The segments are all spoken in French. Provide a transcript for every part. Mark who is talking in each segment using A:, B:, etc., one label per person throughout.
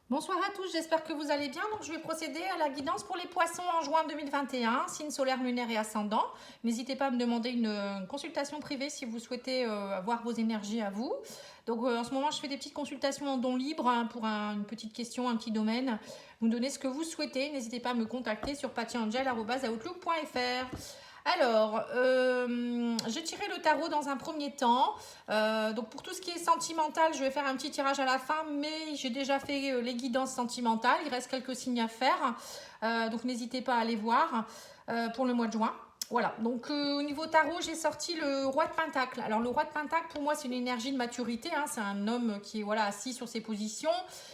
A: Bonsoir à tous, j'espère que vous allez bien. Donc, je vais procéder à la guidance pour les poissons en juin 2021, signe solaire, lunaire et ascendant. N'hésitez pas à me demander une consultation privée si vous souhaitez avoir vos énergies à vous. Donc, en ce moment, je fais des petites consultations en don libre pour une petite question, un petit domaine. Vous me donnez ce que vous souhaitez. N'hésitez pas à me contacter sur patiangel@outlook.fr. Alors, j'ai tiré le tarot dans un premier temps. Donc pour tout ce qui est sentimental, je vais faire un petit tirage à la fin, mais j'ai déjà fait les guidances sentimentales. Il reste quelques signes à faire. Donc n'hésitez pas à aller voir pour le mois de juin. Voilà, donc au niveau tarot, j'ai sorti le roi de Pentacle. Alors le roi de Pentacle, pour moi, c'est une énergie de maturité, hein. C'est un homme qui est voilà, assis sur ses positions,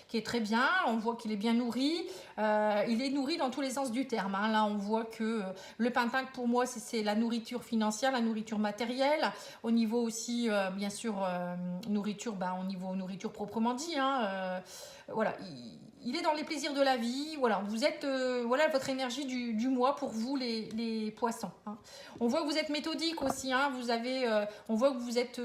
A: qui est très bien. On voit qu'il est bien nourri. Il est nourri dans tous les sens du terme, hein. Là, on voit que le Pentacle, pour moi, c'est la nourriture financière, la nourriture matérielle. Au niveau aussi, bien sûr, nourriture, au niveau nourriture proprement dit, hein, voilà, il est dans les plaisirs de la vie. Voilà, vous êtes, voilà votre énergie du mois pour vous, les poissons, hein. On voit que vous êtes méthodique aussi, hein. Vous avez, on voit que vous êtes,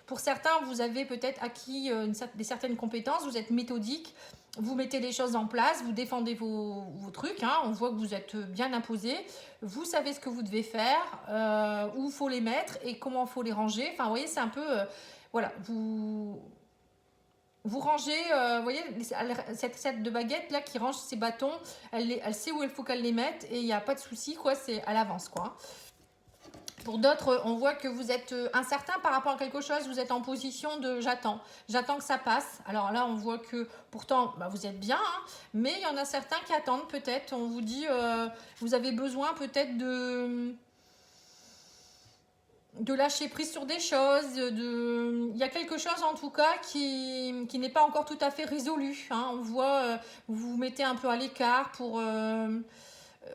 A: pour certains, vous avez peut-être acquis des certaines compétences. Vous êtes méthodique. Vous mettez les choses en place, vous défendez vos trucs, hein. On voit que vous êtes bien imposé. Vous savez ce que vous devez faire, où il faut les mettre et comment il faut les ranger. Enfin, vous voyez, c'est un peu, voilà, vous rangez, vous voyez, cette set de baguettes là qui range ses bâtons, elle sait où il faut qu'elle les mette et il n'y a pas de souci, quoi, c'est à l'avance, quoi. Pour d'autres, on voit que vous êtes incertain par rapport à quelque chose, vous êtes en position de j'attends que ça passe. Alors là, on voit que pourtant, vous êtes bien, hein, mais il y en a certains qui attendent peut-être. On vous dit, vous avez besoin peut-être de lâcher prise sur des choses. Il y a quelque chose en tout cas qui n'est pas encore tout à fait résolu, hein. On voit, vous vous mettez un peu à l'écart pour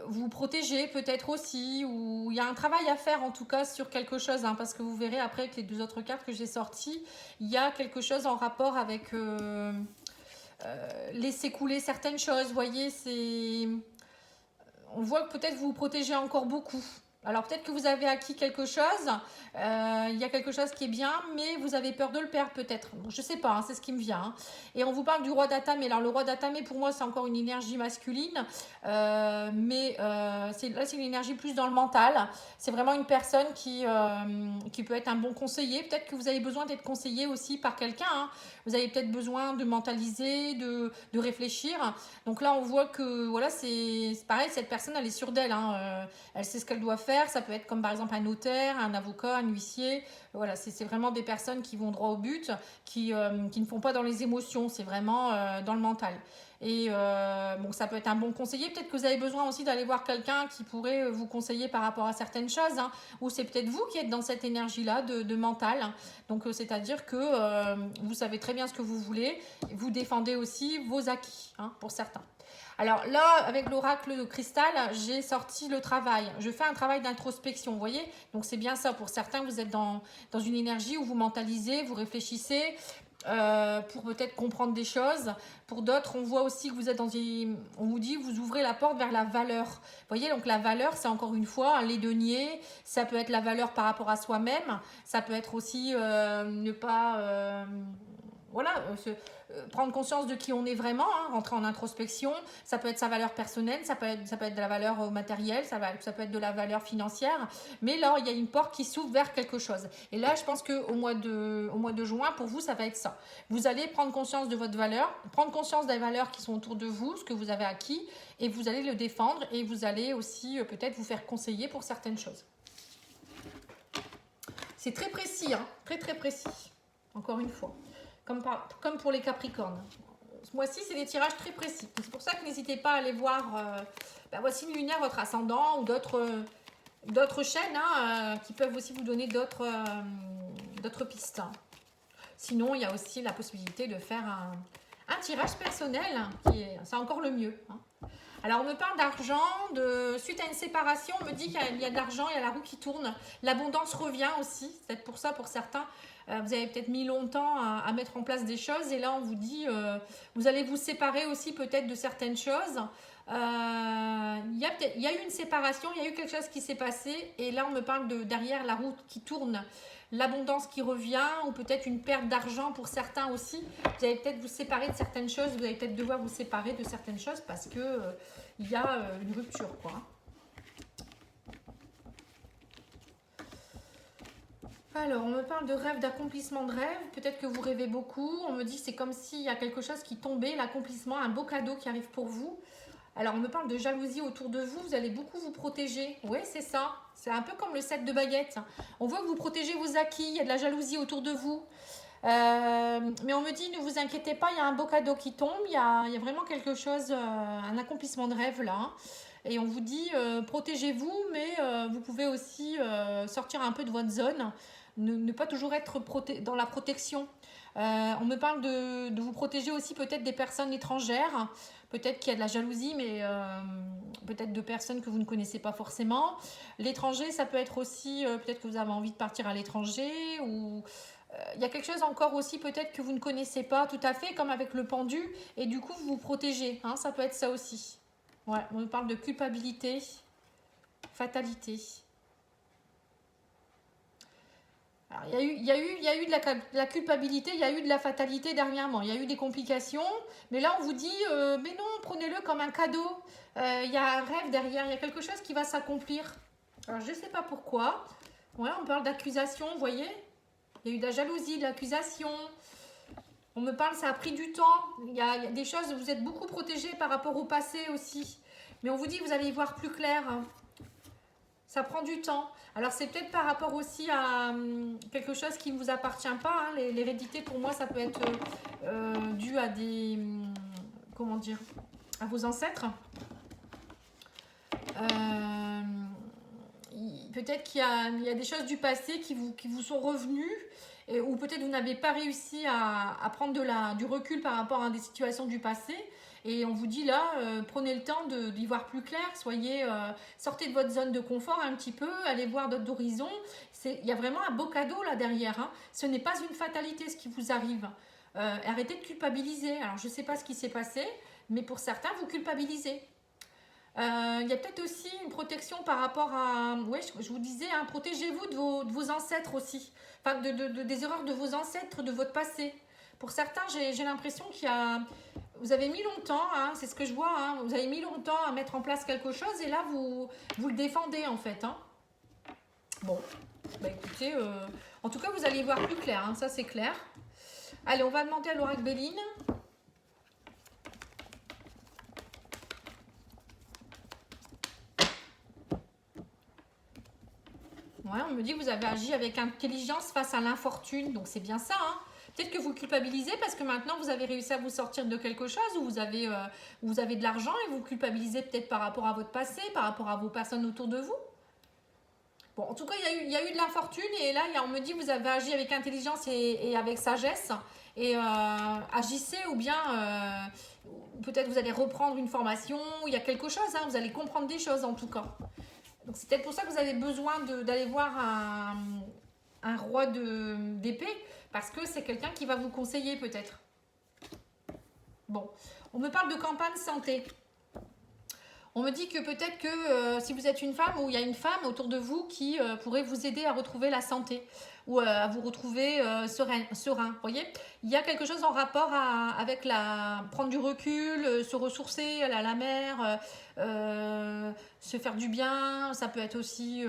A: vous protéger peut-être aussi, ou il y a un travail à faire en tout cas sur quelque chose, hein, parce que vous verrez après avec les deux autres cartes que j'ai sorties, il y a quelque chose en rapport avec laisser couler certaines choses, vous voyez, on voit que peut-être vous vous protégez encore beaucoup. Alors peut-être que vous avez acquis quelque chose, il y a quelque chose qui est bien, mais vous avez peur de le perdre peut-être. Je sais pas, hein, c'est ce qui me vient, hein. Et on vous parle du roi d'Atamé. Alors le roi d'Atamé, pour moi, c'est encore une énergie masculine, mais là c'est une énergie plus dans le mental. C'est vraiment une personne qui peut être un bon conseiller. Peut-être que vous avez besoin d'être conseillé aussi par quelqu'un, hein. Vous avez peut-être besoin de mentaliser, de réfléchir. Donc là, on voit que voilà, c'est pareil, cette personne, elle est sûre d'elle, hein. Elle sait ce qu'elle doit faire. Ça peut être comme par exemple un notaire, un avocat, un huissier. Voilà, c'est vraiment des personnes qui vont droit au but, qui ne font pas dans les émotions. C'est vraiment dans le mental. Et bon, ça peut être un bon conseiller. Peut-être que vous avez besoin aussi d'aller voir quelqu'un qui pourrait vous conseiller par rapport à certaines choses, hein. Ou c'est peut-être vous qui êtes dans cette énergie-là de mental. Donc, c'est-à-dire que vous savez très bien ce que vous voulez. Vous défendez aussi vos acquis, hein, pour certains. Alors là, avec l'oracle de cristal, j'ai sorti le travail. Je fais un travail d'introspection, vous voyez. Donc c'est bien ça. Pour certains, vous êtes dans une énergie où vous mentalisez, vous réfléchissez pour peut-être comprendre des choses. Pour d'autres, on voit aussi que vous êtes on vous dit, vous ouvrez la porte vers la valeur. Vous voyez, donc la valeur, c'est encore une fois les deniers. Ça peut être la valeur par rapport à soi-même. Ça peut être aussi ne pas... voilà, prendre conscience de qui on est vraiment, hein, rentrer en introspection. Ça peut être sa valeur personnelle, ça peut être de la valeur matérielle, ça peut être de la valeur financière. Mais là, il y a une porte qui s'ouvre vers quelque chose. Et là, je pense qu'au mois de juin, pour vous, ça va être ça. Vous allez prendre conscience de votre valeur, prendre conscience des valeurs qui sont autour de vous, ce que vous avez acquis, et vous allez le défendre, et vous allez aussi peut-être vous faire conseiller pour certaines choses. C'est très précis, hein, très très précis, encore une fois. Comme pour les Capricornes. Ce mois-ci, c'est des tirages très précis. C'est pour ça que n'hésitez pas à aller voir voici lunaire, votre ascendant, ou d'autres chaînes, hein, qui peuvent aussi vous donner d'autres pistes. Sinon, il y a aussi la possibilité de faire un tirage personnel, c'est encore le mieux, hein. Alors, on me parle d'argent, suite à une séparation, on me dit qu'il y a de l'argent, il y a la roue qui tourne. L'abondance revient aussi, c'est peut-être pour ça, pour certains. Vous avez peut-être mis longtemps à mettre en place des choses et là, on vous dit, vous allez vous séparer aussi peut-être de certaines choses. Il y a eu une séparation, il y a eu quelque chose qui s'est passé et là, on me parle de derrière la roue qui tourne. l'abondance qui revient ou peut-être une perte d'argent pour certains aussi. Vous allez peut-être vous séparer de certaines choses, vous allez peut-être devoir vous séparer de certaines choses parce que il y a une rupture, quoi. Alors, on me parle de rêve, d'accomplissement de rêve. Peut-être que vous rêvez beaucoup. On me dit que c'est comme s'il y a quelque chose qui tombait, l'accomplissement, un beau cadeau qui arrive pour vous. Alors, on me parle de jalousie autour de vous. Vous allez beaucoup vous protéger. Oui, c'est ça. C'est un peu comme le 7 de baguettes. On voit que vous protégez vos acquis. Il y a de la jalousie autour de vous. Mais on me dit, ne vous inquiétez pas, il y a un beau cadeau qui tombe. Il y a vraiment quelque chose, un accomplissement de rêve là. Et on vous dit, protégez-vous, mais vous pouvez aussi sortir un peu de votre zone. Ne pas toujours être dans la protection. On me parle de vous protéger aussi peut-être des personnes étrangères. Peut-être qu'il y a de la jalousie, mais peut-être de personnes que vous ne connaissez pas forcément. L'étranger, ça peut être aussi, peut-être que vous avez envie de partir à l'étranger. Ou il y a quelque chose encore aussi peut-être que vous ne connaissez pas tout à fait, comme avec le pendu. Et du coup, vous vous protégez. Hein, ça peut être ça aussi. Ouais, on me parle de culpabilité, fatalité. Alors, il y a eu de la culpabilité, il y a eu de la fatalité dernièrement. Il y a eu des complications, mais là on vous dit, mais non, prenez-le comme un cadeau. Il y a un rêve derrière, il y a quelque chose qui va s'accomplir. Alors je ne sais pas pourquoi. Ouais, on parle d'accusation, vous voyez. Il y a eu de la jalousie, de l'accusation. On me parle, ça a pris du temps. Il y a des choses, vous êtes beaucoup protégé par rapport au passé aussi. Mais on vous dit que vous allez y voir plus clair. Ça prend du temps. Alors c'est peut-être par rapport aussi à quelque chose qui ne vous appartient pas. Hein. L'hérédité pour moi ça peut être dû à des... comment dire, à vos ancêtres. Peut-être qu'il y a des choses du passé qui vous sont revenues. Ou peut-être vous n'avez pas réussi à prendre du recul par rapport à des situations du passé. Et on vous dit là, prenez le temps d'y voir plus clair, sortez de votre zone de confort un petit peu, allez voir d'autres horizons. Il y a vraiment un beau cadeau là derrière. Hein. Ce n'est pas une fatalité ce qui vous arrive. Arrêtez de culpabiliser. Alors je ne sais pas ce qui s'est passé, mais pour certains, vous culpabilisez. Il y a peut-être aussi une protection par rapport à... Oui, je vous disais, hein, protégez-vous de vos ancêtres aussi. Enfin, des erreurs de vos ancêtres, de votre passé. Pour certains, j'ai l'impression qu'il y a... Vous avez mis longtemps, hein, c'est ce que je vois, hein, vous avez mis longtemps à mettre en place quelque chose et là, vous le défendez en fait. Hein. Bon, bah écoutez, en tout cas, vous allez y voir plus clair, hein, ça c'est clair. Allez, on va demander à l'oracle Béline. Ouais, on me dit que vous avez agi avec intelligence face à l'infortune, donc c'est bien ça, hein. Peut-être que vous culpabilisez parce que maintenant vous avez réussi à vous sortir de quelque chose ou vous avez de l'argent et vous culpabilisez peut-être par rapport à votre passé, par rapport à vos personnes autour de vous. Bon, en tout cas, il y a eu de l'infortune et là, on me dit que vous avez agi avec intelligence et avec sagesse et agissez ou bien peut-être vous allez reprendre une formation, il y a quelque chose, hein, vous allez comprendre des choses en tout cas. Donc c'est peut-être pour ça que vous avez besoin d'aller voir un roi d'épée, parce que c'est quelqu'un qui va vous conseiller peut-être. Bon, on me parle de campagne santé. On me dit que peut-être que si vous êtes une femme ou il y a une femme autour de vous qui pourrait vous aider à retrouver la santé ou à vous retrouver serein. Vous voyez, il y a quelque chose en rapport avec prendre du recul, se ressourcer, aller à la mer, se faire du bien. Ça peut être aussi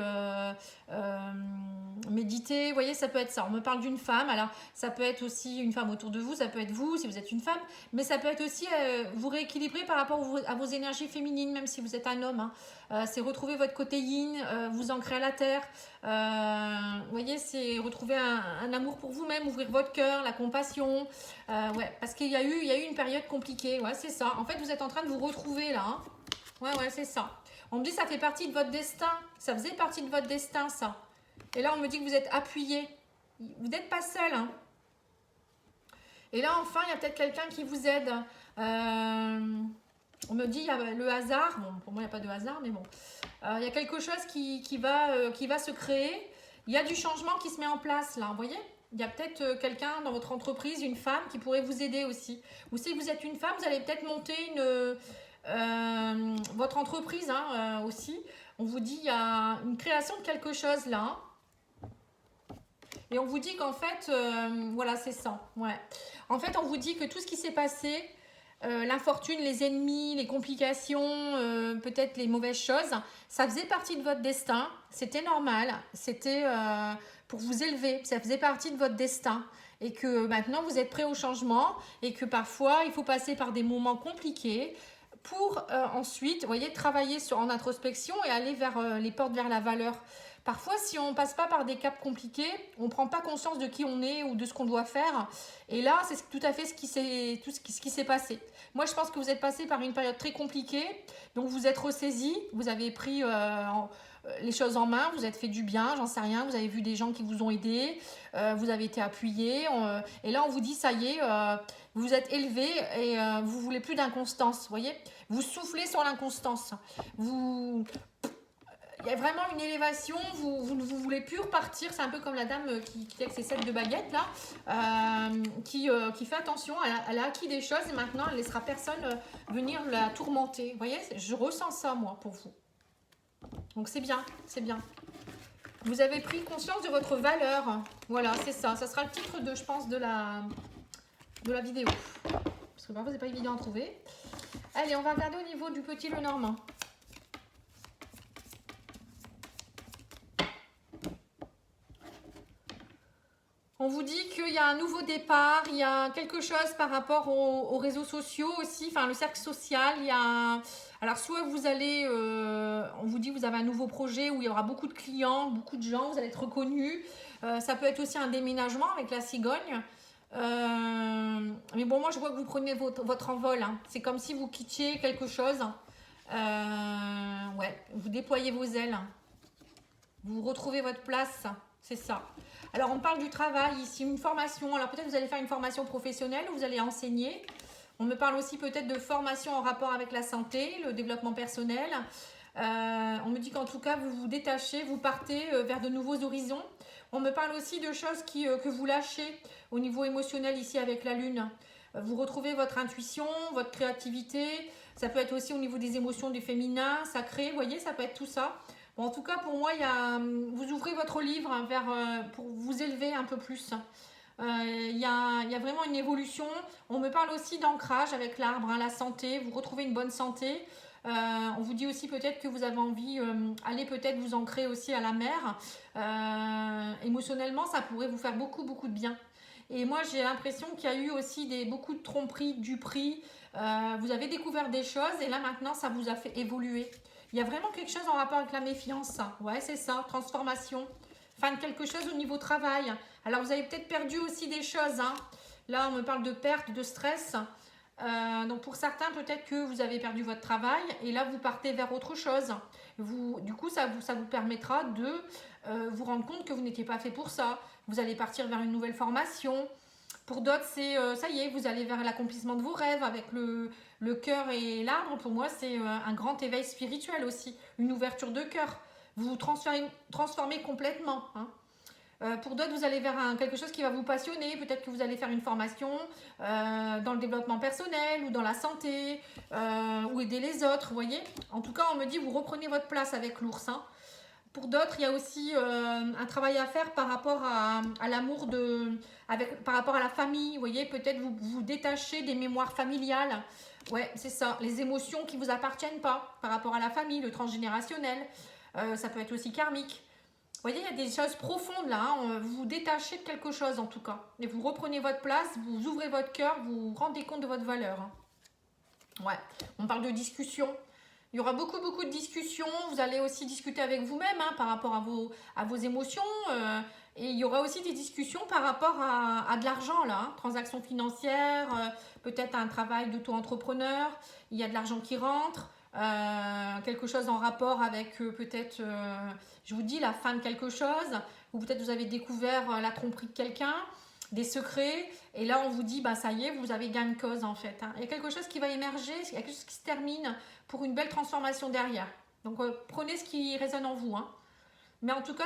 A: méditer. Vous voyez, ça peut être ça. On me parle d'une femme. Alors, ça peut être aussi une femme autour de vous. Ça peut être vous si vous êtes une femme. Mais ça peut être aussi vous rééquilibrer par rapport à vos énergies féminines, même si vous êtes un homme. Hein. C'est retrouver votre côté yin, vous ancrer à la terre. Vous voyez, c'est retrouver un amour pour vous-même, ouvrir votre cœur, la compassion. Ouais, parce qu'il y a eu une période compliquée. Ouais, c'est ça. En fait, vous êtes en train de vous retrouver là. Hein. Ouais, c'est ça. On me dit que ça fait partie de votre destin. Ça faisait partie de votre destin, ça. Et là, on me dit que vous êtes appuyé. Vous n'êtes pas seul. Hein. Et là, enfin, il y a peut-être quelqu'un qui vous aide. On me dit, il y a le hasard. Bon, pour moi, il n'y a pas de hasard, mais bon. Il y a quelque chose qui va se créer. Il y a du changement qui se met en place, là. Vous voyez ? Il y a peut-être quelqu'un dans votre entreprise, une femme, qui pourrait vous aider aussi. Ou si vous êtes une femme, vous allez peut-être monter votre entreprise aussi. On vous dit, il y a une création de quelque chose, là. Et on vous dit qu'en fait, voilà, c'est ça. Ouais. En fait, on vous dit que tout ce qui s'est passé, l'infortune, les ennemis, les complications, peut-être les mauvaises choses, ça faisait partie de votre destin. C'était normal. C'était pour vous élever. Ça faisait partie de votre destin. Et que maintenant, vous êtes prêt au changement. Et que parfois, il faut passer par des moments compliqués pour ensuite, vous voyez, travailler en introspection et aller vers les portes vers la valeur. Parfois, si on ne passe pas par des caps compliqués, on ne prend pas conscience de qui on est ou de ce qu'on doit faire. Et là, c'est tout à fait ce qui s'est passé. Moi, je pense que vous êtes passé par une période très compliquée. Donc, vous êtes ressaisi, vous avez pris les choses en main, vous êtes fait du bien, j'en sais rien. Vous avez vu des gens qui vous ont aidé, vous avez été appuyé. Et là, on vous dit, ça y est, vous vous êtes élevé et vous ne voulez plus d'inconstance. Vous voyez, vous soufflez sur l'inconstance. Il y a vraiment une élévation, vous ne voulez plus repartir. C'est un peu comme la dame qui a ses 7 de baguettes là, qui fait attention, elle a acquis des choses et maintenant elle ne laissera personne venir la tourmenter. Vous voyez, je ressens ça moi pour vous. Donc c'est bien, c'est bien. Vous avez pris conscience de votre valeur. Voilà, c'est ça. Ça sera le titre je pense, de la vidéo. Parce que parfois c'est pas évident à trouver. Allez, on va regarder au niveau du petit Lenormand. On vous dit qu'il y a un nouveau départ, il y a quelque chose par rapport aux réseaux sociaux aussi, enfin le cercle social. Il y a, alors soit vous allez, on vous dit que vous avez un nouveau projet où il y aura beaucoup de clients, beaucoup de gens, vous allez être reconnus. Ça peut être aussi un déménagement avec la cigogne. Mais bon, moi je vois que vous prenez votre envol. Hein. C'est comme si vous quittiez quelque chose. Ouais, vous déployez vos ailes. Vous retrouvez votre place, c'est ça. Alors, on parle du travail ici, une formation. Alors, peut-être vous allez faire une formation professionnelle où vous allez enseigner. On me parle aussi peut-être de formation en rapport avec la santé, le développement personnel. On me dit qu'en tout cas, vous vous détachez, vous partez vers de nouveaux horizons. On me parle aussi de choses que vous lâchez au niveau émotionnel ici avec la Lune. Vous retrouvez votre intuition, votre créativité. Ça peut être aussi au niveau des émotions du féminin, sacré. Vous voyez, ça peut être tout ça. Bon, en tout cas, pour moi, vous ouvrez votre livre pour vous élever un peu plus. Il y a vraiment une évolution. On me parle aussi d'ancrage avec l'arbre, hein, la santé. Vous retrouvez une bonne santé. On vous dit aussi peut-être que vous avez envie d'aller peut-être vous ancrer aussi à la mer. Émotionnellement, ça pourrait vous faire beaucoup, beaucoup de bien. Et moi, j'ai l'impression qu'il y a eu aussi beaucoup de tromperies, duperies. Vous avez découvert des choses et là, maintenant, ça vous a fait évoluer. Il y a vraiment quelque chose en rapport avec la méfiance. Ouais, c'est ça, transformation. Fin de quelque chose au niveau travail. Alors, vous avez peut-être perdu aussi des choses. Hein. Là, on me parle de perte, de stress. Donc, pour certains, peut-être que vous avez perdu votre travail. Et là, vous partez vers autre chose. Du coup, ça vous permettra de vous rendre compte que vous n'étiez pas fait pour ça. Vous allez partir vers une nouvelle formation. Pour d'autres, c'est ça y est, vous allez vers l'accomplissement de vos rêves avec le cœur et l'arbre. Pour moi, c'est un grand éveil spirituel aussi, une ouverture de cœur. Vous vous transformez complètement. Hein. Pour d'autres, vous allez vers quelque chose qui va vous passionner. Peut-être que vous allez faire une formation dans le développement personnel ou dans la santé ou aider les autres, vous voyez. En tout cas, on me dit, vous reprenez votre place avec l'ours. Hein. Pour d'autres, il y a aussi un travail à faire par rapport à l'amour par rapport à la famille. Vous voyez, peut-être vous détachez des mémoires familiales. Ouais, c'est ça. Les émotions qui ne vous appartiennent pas par rapport à la famille, le transgénérationnel. Ça peut être aussi karmique. Vous voyez, il y a des choses profondes là. Hein. Vous vous détachez de quelque chose en tout cas. Et vous reprenez votre place, vous ouvrez votre cœur, vous vous rendez compte de votre valeur. Hein. Ouais, on parle de discussion. Il y aura beaucoup, beaucoup de discussions. Vous allez aussi discuter avec vous-même hein, par rapport à vos émotions. Et il y aura aussi des discussions par rapport à de l'argent, là. Hein, transactions financières, peut-être un travail d'auto-entrepreneur. Il y a de l'argent qui rentre. Quelque chose en rapport avec peut-être, je vous dis, la fin de quelque chose. Ou peut-être vous avez découvert la tromperie de quelqu'un. Des secrets, et là on vous dit bah ça y est, vous avez gain de cause en fait. Hein. Il y a quelque chose qui va émerger, il y a quelque chose qui se termine pour une belle transformation derrière. Donc prenez ce qui résonne en vous. Hein. Mais en tout cas,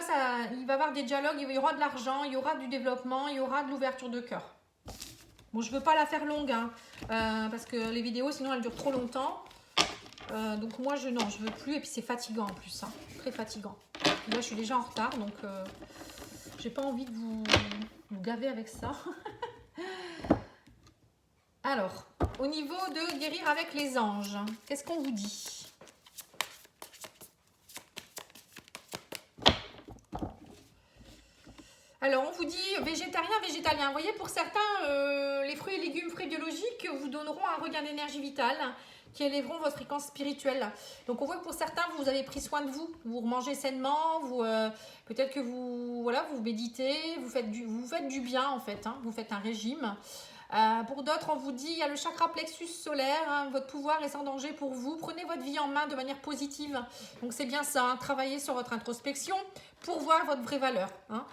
A: il va y avoir des dialogues, il y aura de l'argent, il y aura du développement, il y aura de l'ouverture de cœur. Bon, je ne veux pas la faire longue, hein, parce que les vidéos sinon elles durent trop longtemps. Donc moi je veux plus, et puis c'est fatigant en plus, hein, très fatigant. Et là je suis déjà en retard, donc J'ai pas envie de vous gaver avec ça. Alors, au niveau de guérir avec les anges, qu'est-ce qu'on vous dit? Alors, on vous dit végétarien, végétalien. Vous voyez, pour certains, les fruits et légumes, fruits biologiques vous donneront un regain d'énergie vitale qui élèveront votre fréquence spirituelle. Donc, on voit que pour certains, vous avez pris soin de vous. Vous mangez sainement, peut-être que vous méditez, vous faites du bien, en fait. Hein, vous faites un régime. Pour d'autres, on vous dit, il y a le chakra plexus solaire, hein, votre pouvoir est sans danger pour vous. Prenez votre vie en main de manière positive. Donc, c'est bien ça, hein, travaillez sur votre introspection pour voir votre vraie valeur. Hein.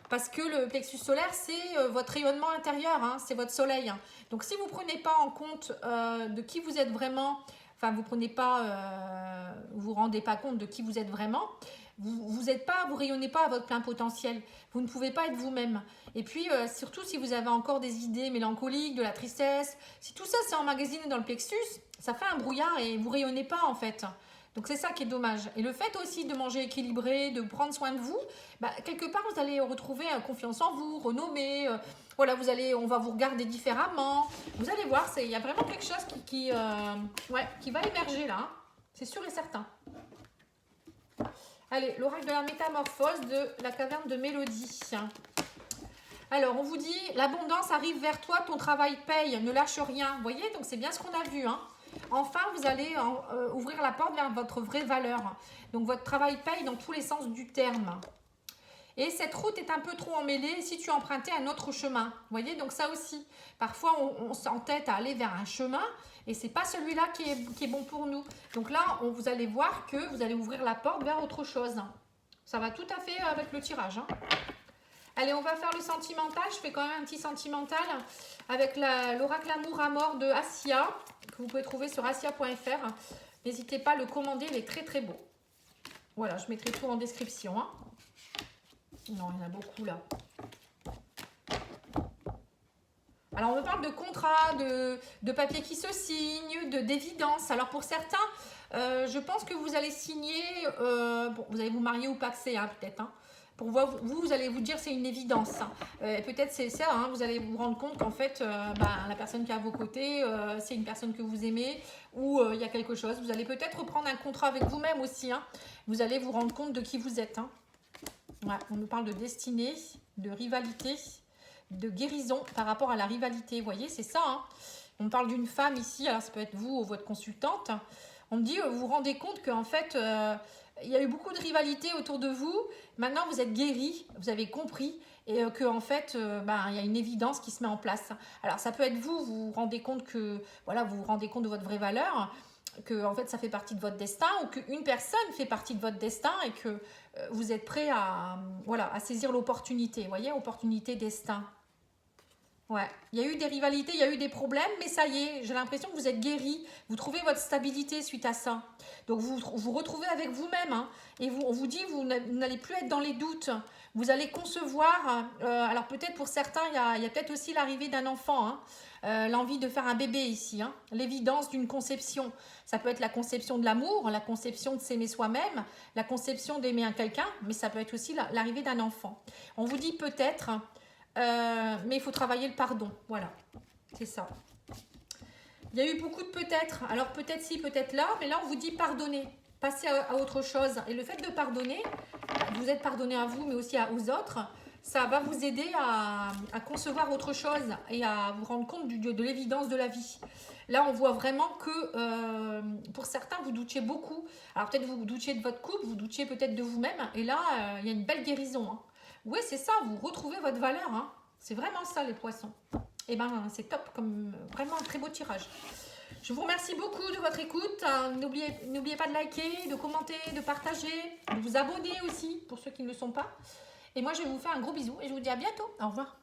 A: Parce que le plexus solaire, c'est votre rayonnement intérieur, hein, c'est votre soleil. Donc, si vous ne prenez pas en compte de qui vous êtes vraiment, enfin, vous vous rendez pas compte de qui vous êtes vraiment, vous rayonnez pas à votre plein potentiel. Vous ne pouvez pas être vous-même. Et puis, surtout, si vous avez encore des idées mélancoliques, de la tristesse, si tout ça s'est emmagasiné dans le plexus, ça fait un brouillard et vous rayonnez pas, en fait. Donc c'est ça qui est dommage. Et le fait aussi de manger équilibré, de prendre soin de vous, quelque part vous allez retrouver confiance en vous, renommer. Voilà, on va vous regarder différemment. Vous allez voir, il y a vraiment quelque chose qui va émerger là. Hein. C'est sûr et certain. Allez, l'oracle de la métamorphose de la caverne de Mélodie. Alors, on vous dit, l'abondance arrive vers toi, ton travail paye, ne lâche rien. Vous voyez, donc c'est bien ce qu'on a vu, hein. Enfin, vous allez ouvrir la porte vers votre vraie valeur. Donc, votre travail paye dans tous les sens du terme. Et cette route est un peu trop emmêlée si tu empruntais un autre chemin. Vous voyez, donc ça aussi. Parfois, on s'entête à aller vers un chemin et c'est pas celui-là qui est bon pour nous. Donc là, vous allez voir que vous allez ouvrir la porte vers autre chose. Ça va tout à fait avec le tirage. Hein. Allez, on va faire le sentimental. Je fais quand même un petit sentimental avec l'oracle amour à mort de Assia, que vous pouvez trouver sur assia.fr. N'hésitez pas à le commander, il est très très beau. Voilà, je mettrai tout en description. Hein. Non, il y en a beaucoup là. Alors, on me parle de contrat, de papier qui se signe, d'évidence. Alors, pour certains, je pense que vous allez signer, vous allez vous marier ou paxer, hein, peut-être, hein. Pour vous allez vous dire c'est une évidence. Peut-être c'est ça, hein, vous allez vous rendre compte qu'en fait, la personne qui est à vos côtés, c'est une personne que vous aimez ou il y a quelque chose. Vous allez peut-être prendre un contrat avec vous-même aussi. Hein. Vous allez vous rendre compte de qui vous êtes. Hein. Ouais, on nous parle de destinée, de rivalité, de guérison par rapport à la rivalité. Vous voyez, c'est ça. Hein. On parle d'une femme ici, alors ça peut être vous ou votre consultante. On me dit, vous vous rendez compte qu'en fait... il y a eu beaucoup de rivalité autour de vous. Maintenant, vous êtes guéri, vous avez compris et qu'en fait, il y a une évidence qui se met en place. Alors, ça peut être vous vous rendez compte que, voilà, vous vous rendez compte de votre vraie valeur, que en fait, ça fait partie de votre destin ou qu'une personne fait partie de votre destin et que vous êtes prêt à saisir l'opportunité. Vous voyez, opportunité, destin. Ouais, il y a eu des rivalités, il y a eu des problèmes, mais ça y est, j'ai l'impression que vous êtes guéri, vous trouvez votre stabilité suite à ça. Donc vous vous retrouvez avec vous-même, hein, et on vous dit, vous n'allez plus être dans les doutes, vous allez concevoir, alors peut-être pour certains, il y a peut-être aussi l'arrivée d'un enfant, hein, l'envie de faire un bébé ici, hein, l'évidence d'une conception. Ça peut être la conception de l'amour, la conception de s'aimer soi-même, la conception d'aimer un quelqu'un, mais ça peut être aussi l'arrivée d'un enfant. On vous dit peut-être... mais il faut travailler le pardon, voilà, c'est ça. Il y a eu beaucoup de peut-être, alors peut-être ci, peut-être là, mais là on vous dit pardonner, passer à autre chose. Et le fait de pardonner, vous êtes pardonné à vous, mais aussi aux autres, ça va vous aider à concevoir autre chose et à vous rendre compte de l'évidence de la vie. Là, on voit vraiment que pour certains, vous doutiez beaucoup. Alors peut-être vous doutiez de votre couple, vous doutiez peut-être de vous-même, et là, il y a une belle guérison, hein. Oui, c'est ça, vous retrouvez votre valeur. Hein. C'est vraiment ça, les poissons. Et c'est top, comme vraiment un très beau tirage. Je vous remercie beaucoup de votre écoute. N'oubliez pas de liker, de commenter, de partager, de vous abonner aussi, pour ceux qui ne le sont pas. Et moi, je vais vous faire un gros bisou et je vous dis à bientôt. Au revoir.